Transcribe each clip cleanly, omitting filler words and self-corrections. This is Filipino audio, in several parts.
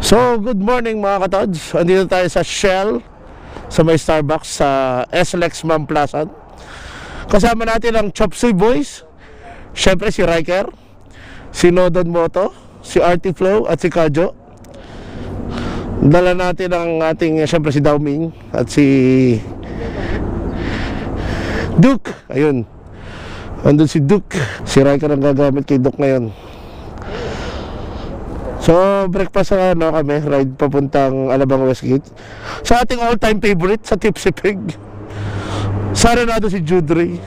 So, good morning mga katods. Andito tayo sa Shell, sa may Starbucks sa SLEX Ma'am Plaza. Kasama natin ang Chop Suey Boys. Siyempre si Riker, si Nodon Moto, si Artie Flow at si Kajo. Dala natin ang ating, siyempre si Dao Ming at si Duke. Ayun, andun si Duke. Si Riker ang gagamit kay Duke ngayon. So, breakfast na kami, ride papuntang Alabang Westgate. Sa ating all-time favorite, sa Tipsy Pig. Sana na si Judry.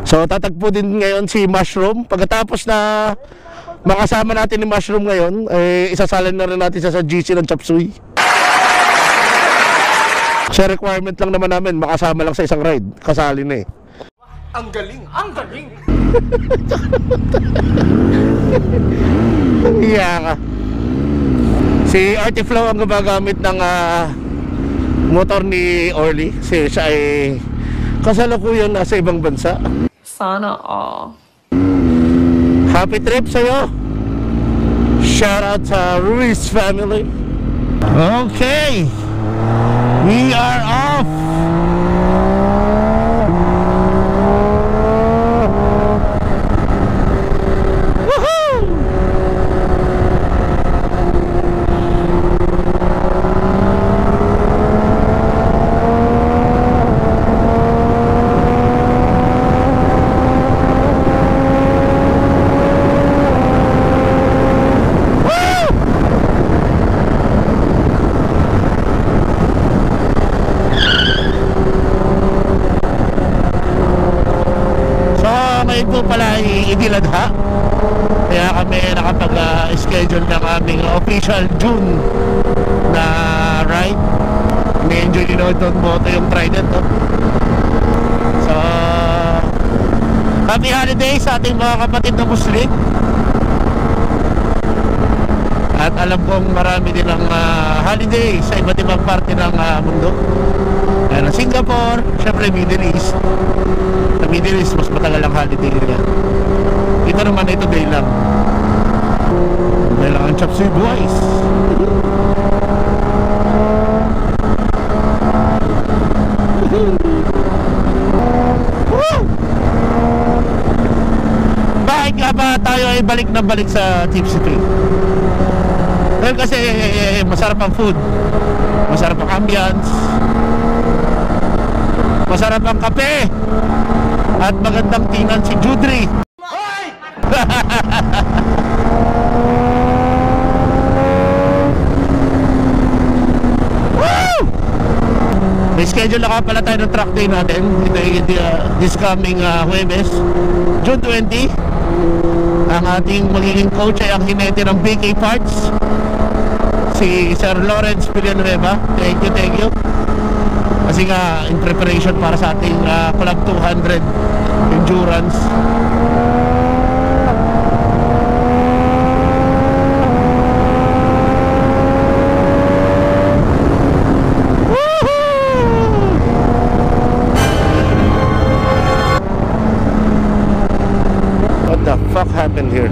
So, tatagpo din ngayon si Mushroom. Pagkatapos na makasama natin ni Mushroom ngayon, isasalin na rin natin sa GC ng Chop Suey. Sa requirement lang naman namin, makasama lang sa isang ride. Kasali na eh. Ang galing! Ang galing! Iya ka. Si Artie Flow ang gumagamit ng motor ni Orly. Kasi siya ay kasalukuyan nasa ibang bansa. Sana all. Happy trip sa'yo. Shout out sa Ruiz family. Okay, we are off. Po pala idiladha, kaya kami nakapag-schedule ng aming official June na ride. Ni-enjoy din Nodon Moto yung Trident, no? So, happy holidays sa ating mga kapatid na Muslim. At alam kong marami din ang holiday sa iba't ibang parte ng mundo. Kaya na Singapore, syempre Middle East. Sa Middle East, mas matagal ang holiday nila. Dito naman, ito day lang. Day lang ang Chop Suey Boys. Bakit nga ba tayo ay balik na balik sa Tipsy Pig? Dahil kasi masarap ang food, masarap ang ambience, masarap ang kape, at magandang tingnan si Judry. May schedule na pala tayo ng track day natin. Ito ay this coming Huwebes, June 20. Ang ating magiging coach ay ang hinete ng BK Parts, si Sir Lawrence Villanueva. Thank you. Kasi nga, in preparation para sa ating Club 200 Endurance. What the fuck happened here?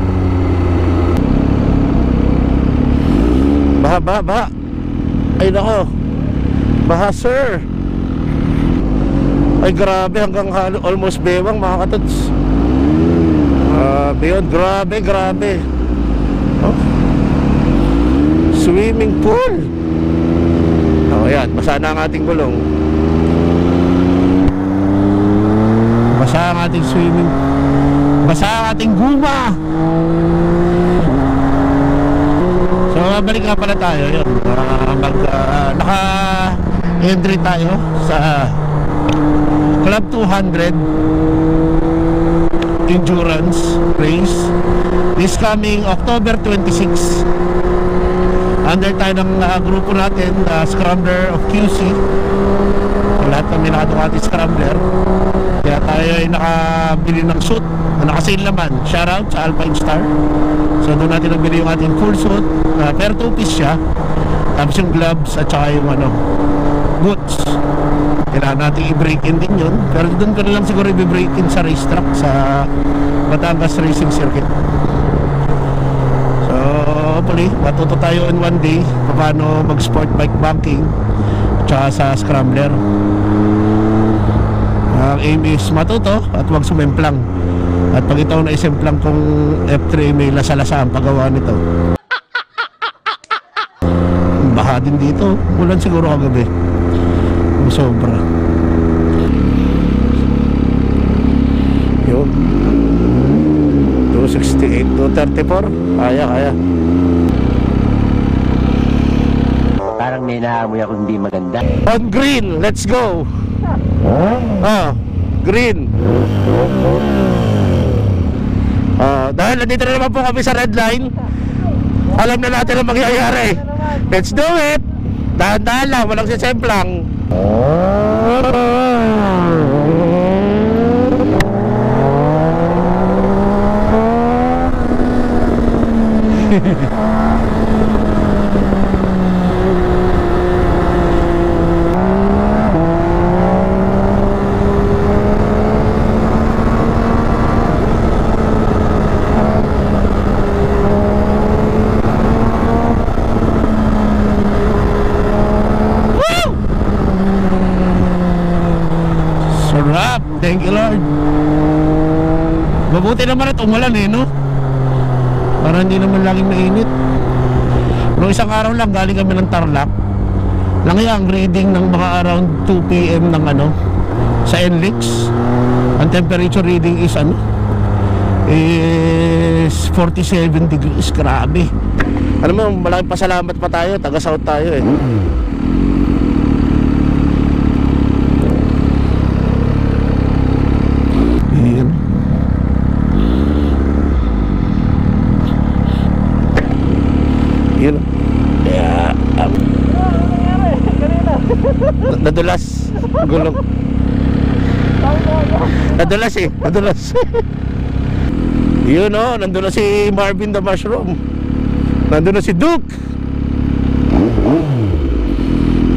Baha. Ay nako. Baha, sir. Ay grabe, hanggang almost bewang mga katods. Yun, grabe. Oh. Swimming pool. Oh, yan, basa na ang ating gulong. Basa ang ating swimming. Basa ang ating guma. So, balik nga pala tayo. Yun, naka-entry tayo sa Club 200 Endurance Race this coming October 26. Under tayo ng grupo natin, Scrambler of QC. Lahat kami nakadukati Scrambler. Kaya tayo ay nakabili ng suit na nakasale naman. Shoutout sa Alpine Star. So doon natin nabili yung ating full suit, pero 2-piece siya. Tapos yung gloves at saka yung boots. Kailangan natin i-break in din yun. Pero doon ko na lang siguro i-break in sa racetrack sa Batangas Racing Circuit. So hopefully matuto tayo in one day paano mag sport bike banking tsaka sa scrambler. Ang aim is matuto at wag sumemplang. At pag ito na isemplang kung F3 may lasa-lasa ang paggawa nito. Baha din dito, ulan siguro kagabi. Sobra. Yun 268, 234. Kaya. Parang may naamoy ako hindi maganda. On green, let's go. Green. Dahil nandito na naman po kami sa red line, alam na natin ang mangyayari. Let's do it. Dahan-dahan lang, walang sisemplang. Sarap, thank you Lord. Mabuti naman at umulan no? Para hindi naman laging mainit. Pero isang araw lang galing kami ng Tarlac. Lang ang reading ng mga around 2 PM ng sa NLEX. Ang temperature reading is is 47 degrees. Grabe. Alam mo, malaking pasalamat pa tayo, taga South tayo Yun. Yeah. Nadulas. Gulong. Nadulas. Yun nandun na si Marvin the Mushroom. Nandun na si Duke.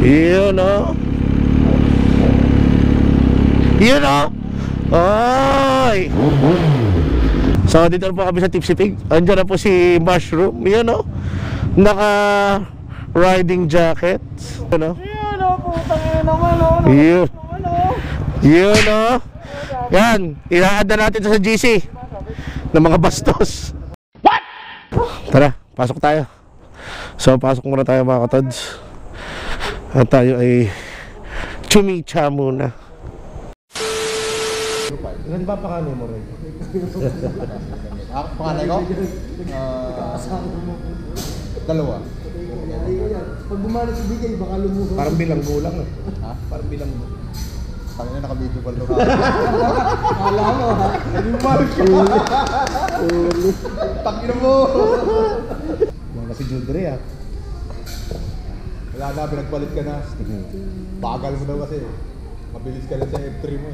Yun Yun Oy. So dito na po kami sa Tipsy Pig. Andiyan na po si Mushroom. Yun naka riding jacket. Putang ina naman Yun Yan, i-add na natin sa GC ng mga bastos. What? Tara, pasok tayo. So pasok muna tayo mga katods. At tayo ay chumicha muna. Ilan ba pangalan mo rin? Panganay ko? Dalawa. Pag bumalik si DJ, baka lumuha. Parang bilang gulang Ha? Parang bilang gulang. Tangina naka-video call ko. Kala mo ha? Bumalik ka. Tangina mo. Yan kasi Judre Wala na, pinagpalit ka na. Bagal mo daw kasi. Mabilis ka lang sa F3 mo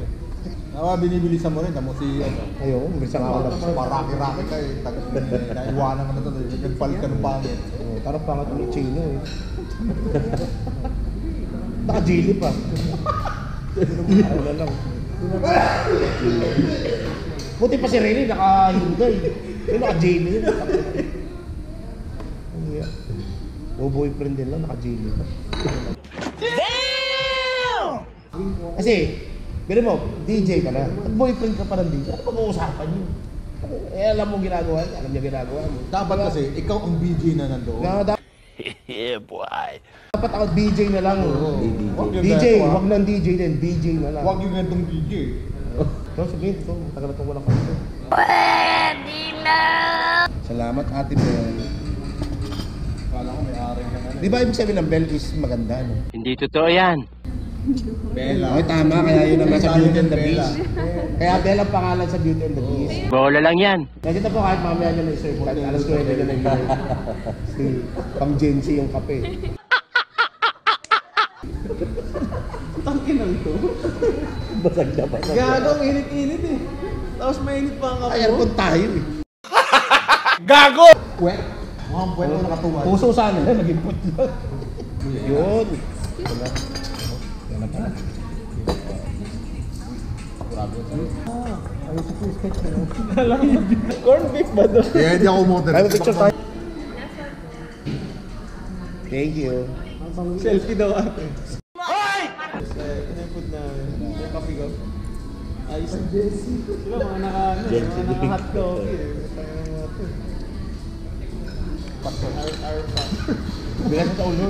binibilisan mo rin. Tamo si Ayaw, bilisang ako lang siya. Maraki-raki ka naiwanan ka na ito. Nagpalit ka ng pangit. Parang pangat ni Chino Naka-jili pa. Wala lang. Buti pa si Rene, naka-hingay. Yung naka-jili yun. Boyfriend din lang, naka-jili pa. Damn! Kasi, pero mo, DJ ka na. At boyfriend ka pa ng DJ. Ano pag-uusapan yun? Alam mo ginagawa niya, alam niya ginagawa mo. Dapat kasi, ikaw ang BJ na nandoon. Yeah, boy. Dapat ako DJ na lang. DJ, wag nang DJ din, BJ na lang. Wag yung gantong BJ. So, sabihin ito, matagal na itong walang kanto. Pwede na! Salamat Ate Bel. Kala ko may aring ka na. Di ba ibig sabihin ng Bel is maganda, Hindi totoo yan. Bella. Okay, tama, kaya yun ang nasa Beauty and the Beast. Kaya Bel ang pangalan sa Beauty and the Beast. Bola lang yan. Nakita po kahit mamaya nyo na-serve, kahit alas 9 na nag-serve. Pang Gen Z yung kape. Tangin lang ito. Basag na basag. Gago, init-init Tapos mainit pa ang kapo. Ay, aircon tayo Gago! Puwet. Mukhang puwet mo nakatuwad. Puso sana, naging put lang. Yun. Yan na pala. Corn beef ba doon? Kaya hindi ako motor. Ay, picture tayo. Thank you. Selfie daw ate. Hoy! Inipod na yung kape ko. Ayos. Sila mga naka-hot coffee eh. Pastor. Our pastor. Bilang sa ulo.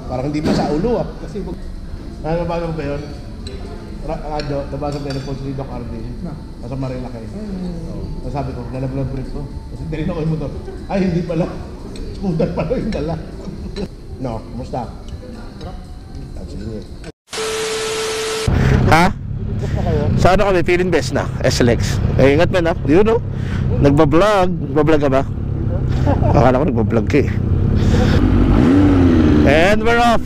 Parang hindi pa sa ulo ah. Kasi Nabasa mo ba yun? Radyo, nabasa mo yung post ni Doc Arvin. Nasa Marilaki. So, sabi ko, nalablag brief ko. Kasi dalhin ako yung motor. Ay, hindi pala. Scooter pala yung dala. No, kumusta? Sige. Ha? Saan kami? Feeling best na. SLX. Eh, ingat man ha. You know? Nagbablog. Nagbablog ka ba? Akala ko nagbablog ka eh. And we're off.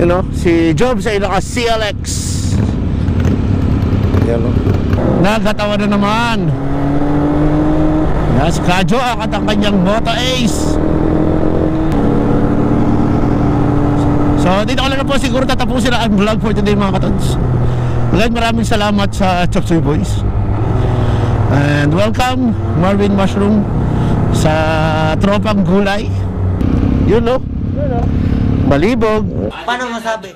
You know, si Job sa naka CLX. Yan o. Nagkatawa na naman. Yes, Kadyo akat ang kanyang Moto Ace. So dito ko lang na po siguro tatapusin ang vlog for today mga katods. Again, maraming salamat sa Chop Suey Boys. And welcome Marvin Mushroom sa Tropang Gulay. You know, Malibog. Paano masabi?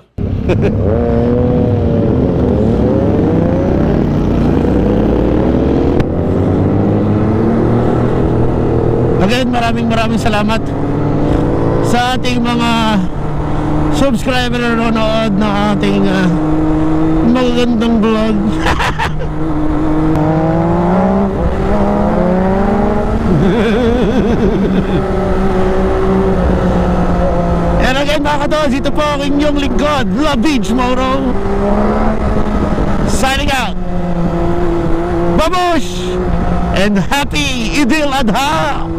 Again, maraming salamat sa ating mga subscriber na nanonood ng ating magagandang vlog. And again mga katods, ito po ang inyong lingkod, La Beach Moro, signing out. Babush! And happy Idil Adha!